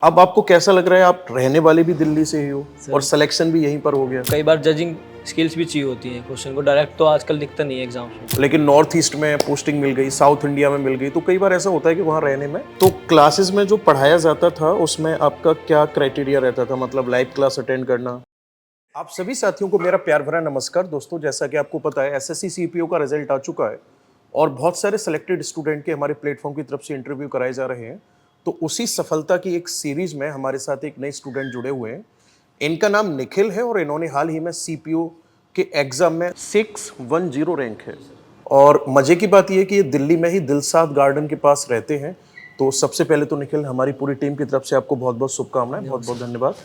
अब आपको कैसा लग रहा है, आप रहने वाले भी दिल्ली से ही हो सर। और सिलेक्शन भी यहीं पर हो गया, कई बार जजिंग स्किल्स भी चाहिए होती हैं क्वेश्चन को डायरेक्ट तो आजकल दिखता नहीं है एग्जाम्स में। लेकिन नॉर्थ ईस्ट में पोस्टिंग मिल गई, साउथ इंडिया में मिल गई, तो कई बार ऐसा होता है कि वहाँ रहने में तो क्लासेस में जो पढ़ाया जाता था उसमें आपका क्या क्राइटेरिया रहता था, मतलब लाइव क्लास अटेंड करना। आप सभी साथियों को मेरा प्यार भरा नमस्कार। दोस्तों, जैसा कि आपको पता है एसएससी सीपीओ का रिजल्ट आ चुका है और बहुत सारे सिलेक्टेड स्टूडेंट के हमारे प्लेटफॉर्म की तरफ से इंटरव्यू कराए जा रहे हैं। तो उसी सफलता की एक सीरीज में हमारे साथ एक नए स्टूडेंट जुड़े हुए हैं। इनका नाम निखिल है और इन्होंने हाल ही में सीपीओ के एग्जाम में 610 रैंक है। और मजे की बात यह है कि ये दिल्ली में ही दिलसाद गार्डन के पास रहते हैं। तो सबसे पहले तो निखिल, हमारी पूरी टीम की तरफ से आपको बहुत बहुत शुभकामनाएं, बहुत बहुत धन्यवाद।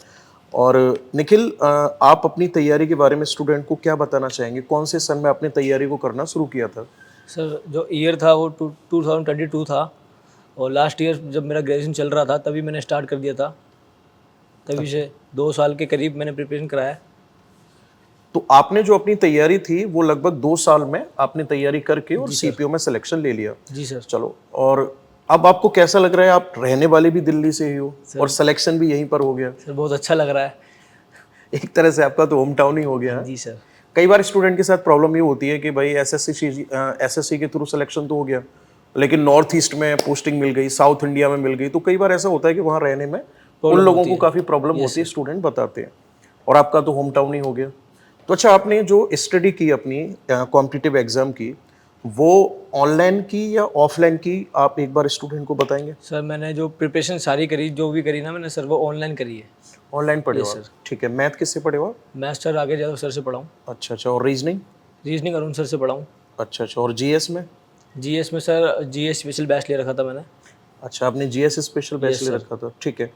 और निखिल, आप अपनी तैयारी के बारे में स्टूडेंट को क्या बताना चाहेंगे? कौन से सन में आपने तैयारी को करना शुरू किया था? सर जो ईयर था वो 2022 था और लास्ट ईयर जब मेरा ग्रेजुएशन चल रहा था तभी मैंने स्टार्ट कर दिया था। तभी से 2 साल के करीब मैंने प्रिपरेशन कराया। तो आपने जो अपनी तैयारी थी वो लगभग 2 साल में आपने तैयारी करके और जी सर। सीपीओ में सिलेक्शन ले लिया। जी सर। चलो, और अब आपको कैसा लग रहा है, आप रहने वाले भी दिल्ली से ही हो और सिलेक्शन भी यहीं पर हो गया? सर बहुत अच्छा लग रहा है। एक तरह से आपका तो होम टाउन ही हो गया है। जी सर। कई बार स्टूडेंट के साथ प्रॉब्लम ये होती है कि भाई एसएससी के थ्रू सिलेक्शन तो हो गया, लेकिन नॉर्थ ईस्ट में पोस्टिंग मिल गई, साउथ इंडिया में मिल गई, तो कई बार ऐसा होता है कि वहाँ रहने में उन लोगों को काफ़ी प्रॉब्लम होती है, स्टूडेंट बताते हैं। और आपका तो होम टाउन ही हो गया। तो अच्छा, आपने जो स्टडी की अपनी कॉम्पिटिटिव एग्जाम की, वो ऑनलाइन की या ऑफलाइन की, आप एक बार स्टूडेंट को बताएंगे? सर मैंने जो प्रिपरेशन सारी करी, जो भी करी ना मैंने सर, वो ऑनलाइन करी है। ऑनलाइन पढ़े हो यस आप? सर। ठीक है। मैथ किससे पढ़े हो आप? मैथ्स सर आगे जाओ सर से पढ़ाऊँ। अच्छा अच्छा। और रीजनिंग? रीजनिंग अरुण सर से पढ़ाऊँ। अच्छा अच्छा। और जीएस में? जीएस में सर जीएस स्पेशल बैच ले रखा था मैंने। अच्छा, आपने जीएस स्पेशल बैच Yes, ले sir. रखा था। ठीक है।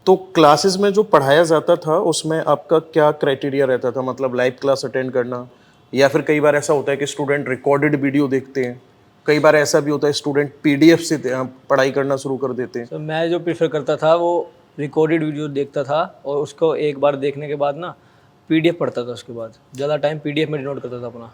तो क्लासेस में जो पढ़ाया जाता था उसमें आपका क्या क्राइटेरिया रहता था, मतलब लाइव क्लास अटेंड करना, या फिर कई बार ऐसा होता है कि स्टूडेंट रिकॉर्डेड वीडियो देखते हैं, कई बार ऐसा भी होता है स्टूडेंट पीडीएफ से पढ़ाई करना शुरू कर देते हैं? सर मैं जो प्रेफर करता था वो रिकॉर्डेड वीडियो देखता था और उसको एक बार देखने के बाद ना पीडीएफ पढ़ता था। उसके बाद ज़्यादा टाइम पीडीएफ में डिनोट करता था अपना।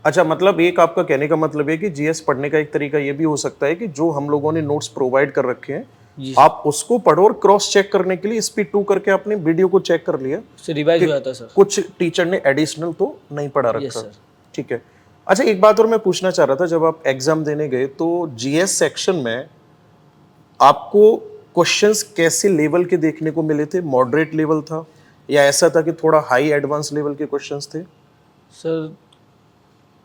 अच्छा, मतलब एक आपका कहने का मतलब है कि जीएस पढ़ने का एक तरीका ये भी हो सकता है कि जो हम लोगों ने नोट्स प्रोवाइड कर रखे हैं, जी आप उसको पढ़ो और क्रॉस चेक करने के लिए स्पीड 2 करके आपने वीडियो को चेक कर लिया। उससे रिवाइज हो जाता सर। कुछ टीचर ने एडिशनल तो नहीं पढ़ा यस रखा। सर। ठीक है। अच्छा, एक बात और मैं पूछना चाह रहा था, जब आप एग्जाम देने गए तो जीएस सेक्शन में आपको क्वेश्चंस कैसे लेवल के देखने को मिले थे? मॉडरेट लेवल था या ऐसा था कि थोड़ा हाई एडवांस लेवल के क्वेश्चंस थे? सर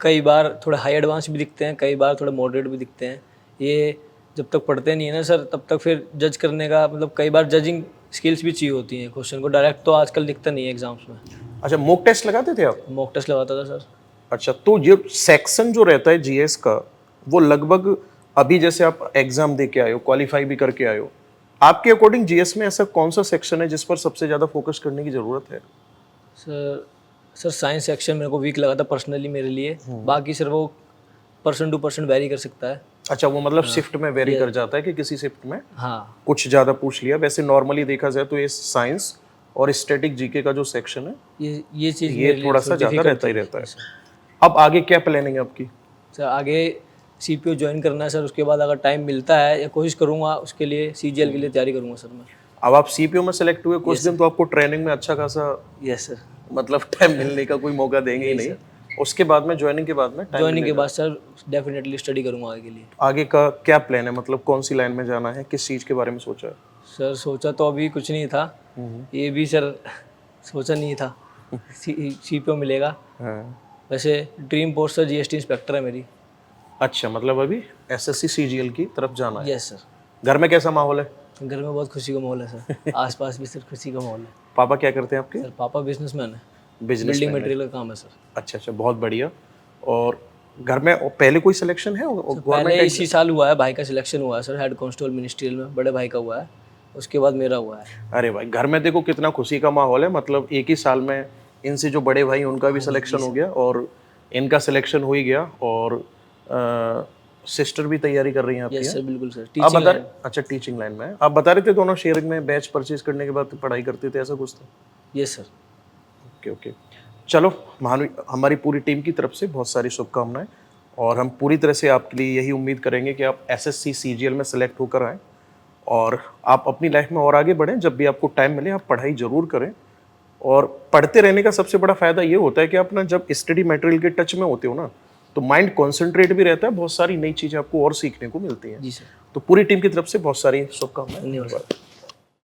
कई बार थोड़े हाई एडवांस भी दिखते हैं, कई बार थोड़े मॉडरेट भी दिखते हैं। ये जब तक पढ़ते नहीं है ना सर तब तक फिर जज करने का, मतलब कई बार जजिंग स्किल्स भी चाहिए होती हैं क्वेश्चन को डायरेक्ट तो आजकल दिखता नहीं है एग्जाम्स में। अच्छा, मॉक टेस्ट लगाते थे आप? मॉक टेस्ट लगाता था सर। अच्छा, तो ये सेक्शन जो रहता है जीएस का, वो लगभग अभी जैसे आप एग्जाम दे के आए हो, क्वालिफाई भी करके आए हो, आपके अकॉर्डिंग जीएस में ऐसा कौन सा सेक्शन है जिस पर सबसे ज्यादा फोकस करने की जरूरत है? सर साइंस सेक्शन मेरे को वीक लगा था पर्सनली मेरे लिए। बाकी सर वो पर्सन टू पर्सन वेरी कर सकता है। अच्छा, वो मतलब शिफ्ट में वेरी कर जाता है कि किसी शिफ्ट में हाँ कुछ ज्यादा पूछ लिया। वैसे नॉर्मली देखा जाए तो ये साइंस और स्टैटिक जीके का जो सेक्शन है, ये चीज़ ये मेरे लिए थोड़ा सा ज्यादा difficult रहता ही थी। रहता है। अब आगे क्या प्लानिंग है आपकी? सर आगे सीपीओ ज्वाइन करना है सर। उसके बाद अगर टाइम मिलता है या कोशिश करूँगा उसके लिए सीजीएल के लिए तैयारी करूँगा सर मैं। अब आप सीपीओ में सेलेक्ट हुए कुछ दिन, तो आपको ट्रेनिंग में अच्छा खासा यस सर। मतलब टाइम मिलने का कोई मौका देंगे ही नहीं। उसके बाद में ज्वाइनिंग के बाद में टाइम ज्वाइनिंग के बाद सर डेफिनेटली स्टडी करूँगा आगे के लिए। आगे का क्या प्लान है, मतलब कौन सी लाइन में जाना है, किस चीज़ के बारे में सोचा है? सर सोचा तो अभी कुछ नहीं था, ये भी सर सोचा नहीं था सीपीओ मिलेगा। हाँ। वैसे dream post sir GST inspector है मेरी। अच्छा, मतलब अभी एसएससी सीजीएल की तरफ जाना है। Yes sir. घर में कैसा माहौल है? घर में बहुत खुशी का माहौल है सर। आसपास भी सर खुशी का माहौल है। पापा क्या करते हैं आपके? सर पापा बिजनेसमैन है। बिजनेस बिल्डिंग मैन है। मटेरियल का काम है सर। अच्छा अच्छा, बहुत बढ़िया। और घर में पहले कोई सिलेक्शन है पहले गवर्नमेंट? इसी साल हुआ है, भाई का सिलेक्शन हुआ है सर हेड कांस्टेबल मिनिस्ट्रियल में, बड़े भाई का हुआ है। उसके बाद मेरा हुआ है। अरे भाई, घर में देखो कितना खुशी का माहौल है, मतलब एक ही साल में इनसे जो बड़े भाई उनका भी सिलेक्शन हो गया और इनका सिलेक्शन हो ही गया। और सिस्टर भी तैयारी कर रही हैं आपकी? यस सर बिल्कुल सर। आप टीचिंग बता लाइन। अच्छा, टीचिंग लाइन में आप बता रहे थे दोनों शेयरिंग में बैच परचेज करने के बाद पढ़ाई करते थे, ऐसा कुछ था? Yes sir. Okay okay. चलो, हमारी पूरी टीम की तरफ से बहुत सारी शुभकामनाएं, और हम पूरी तरह से आपके लिए यही उम्मीद करेंगे कि आप एसएससी सीजीएल में सेलेक्ट होकर आएँ और आप अपनी लाइफ में और आगे बढ़ें। जब भी आपको टाइम मिले आप पढ़ाई ज़रूर करें, और पढ़ते रहने का सबसे बड़ा फ़ायदा ये होता है कि आप ना जब स्टडी मटेरियल के टच में होते हो ना, तो माइंड कॉन्सेंट्रेट भी रहता है, बहुत सारी नई चीज़ें आपको और सीखने को मिलती हैं। जी सर, तो पूरी टीम की तरफ से बहुत सारी शुभकामनाएं। धन्यवाद।